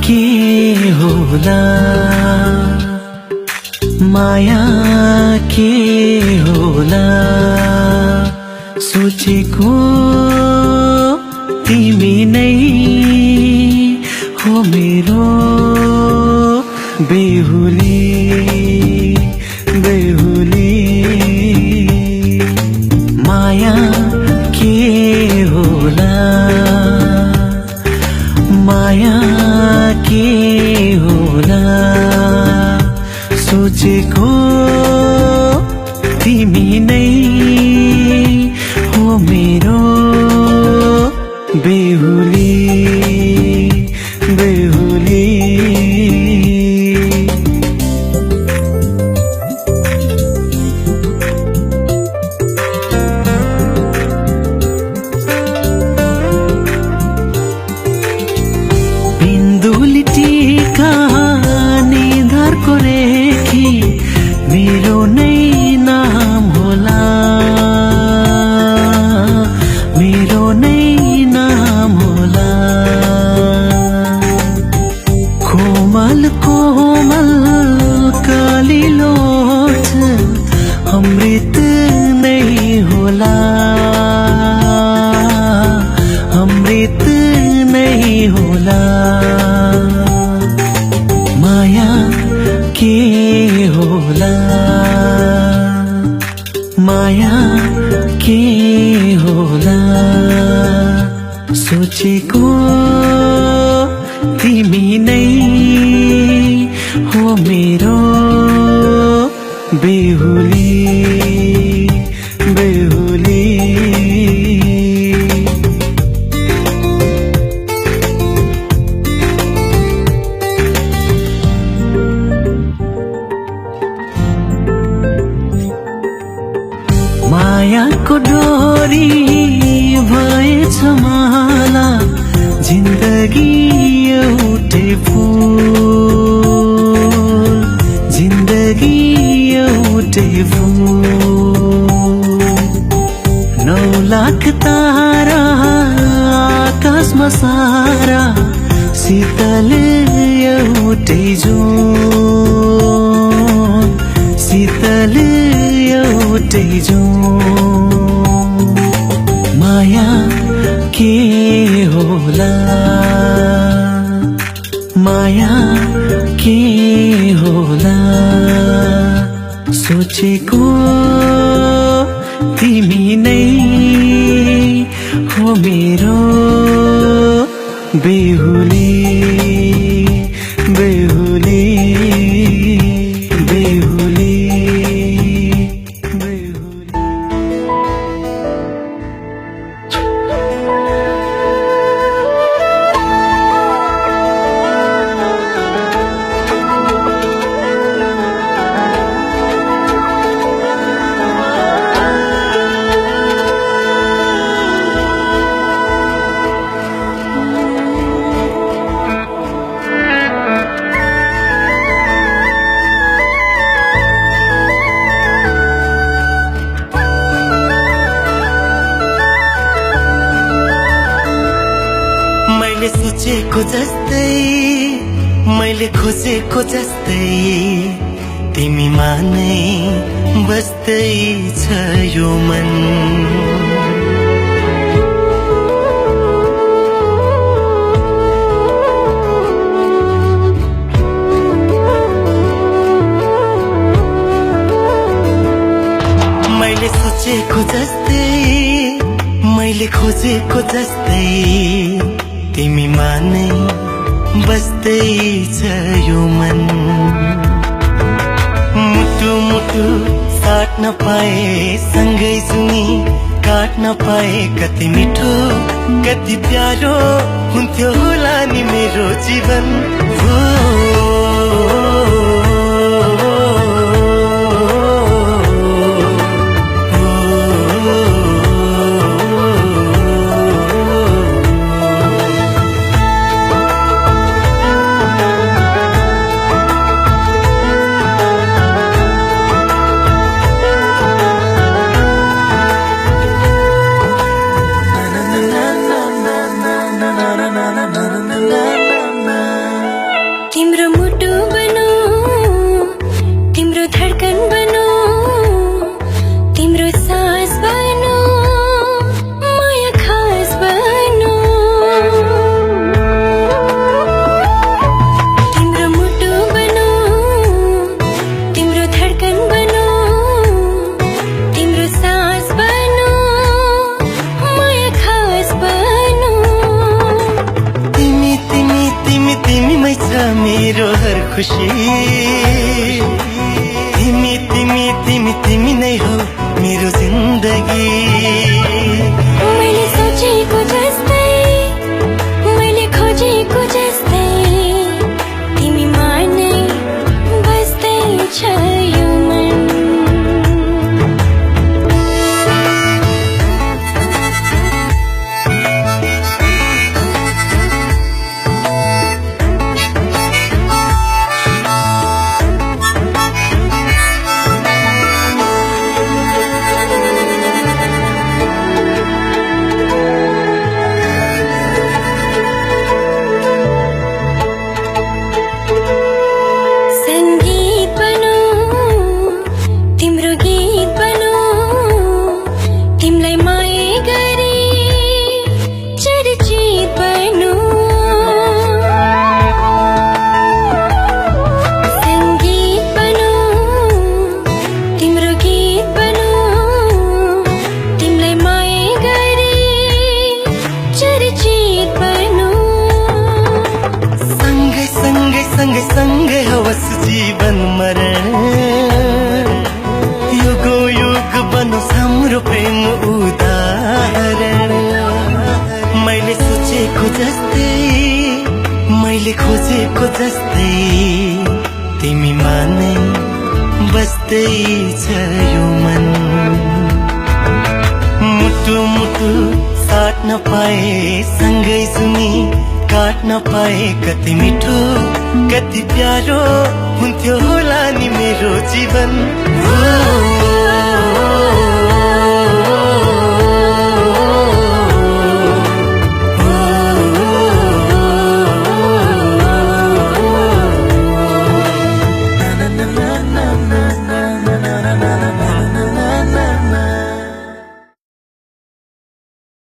के होला माया के होला सोचेको तिमी नै हो मेरो बेहुली बेहुली माया के होला माया के होला सोचेको तिमी नै हो मेरो बेहुली बेहुली बिन्दुली टीका निधारको रेखी मेरो नै नाम होला मेरो नै नाम होला कोमल कोमल कालिलो अमृत नै होला अमृत नै होला माया के होला माया के होला सोचेको तिमी नै हो मेरो बेहुली बेहुली मायाको डोरी भएछ माला जिन्दगी एउटै फूल जिन्दगी एउटै फूल 9 लाख तारा आकाशमा सारा शीतल एउटै जुन शीतल एउटै जुन माया के होला माया के होला सोचेको तिमी नै हो मेरो बेहुली बेहुली बेहुली मैले सोचेको जस्तै मैले खोजेको जस्तै तिमीमा नै बस्दै छ यो मन मैले सोचेको जस्तै मैले खोजेको जस्तै तिमीमा नै बस्दै छ यो मन मुटु मुटु साट्न पाए सँगै सुनी काट्न पाए कति मिठो कति प्यारो हुन्थ्यो होला नि मेरो जीवन हो मेरो हर खुशी तिमी तिमी तिमी तिमी नै हो मेरो जिन्दगी मैले सोचेको जस्तै मैले खोजेको जस्तै तिमीमा नै बस्दैछ यो मन सँगै सँगै हवस जीवन मरण युगो युग बनोस् हाम्रो प्रेम उदाहरण मैले सोचेको जस्तै मैले खोजेको जस्तै तिमीमा नै बस्दैछ यो मन मुटु मुटु साट्न पाए सँगै सुनी काट्न पाए कति मिठो कति प्यारो हुन्थ्यो होला नि मेरो जीवन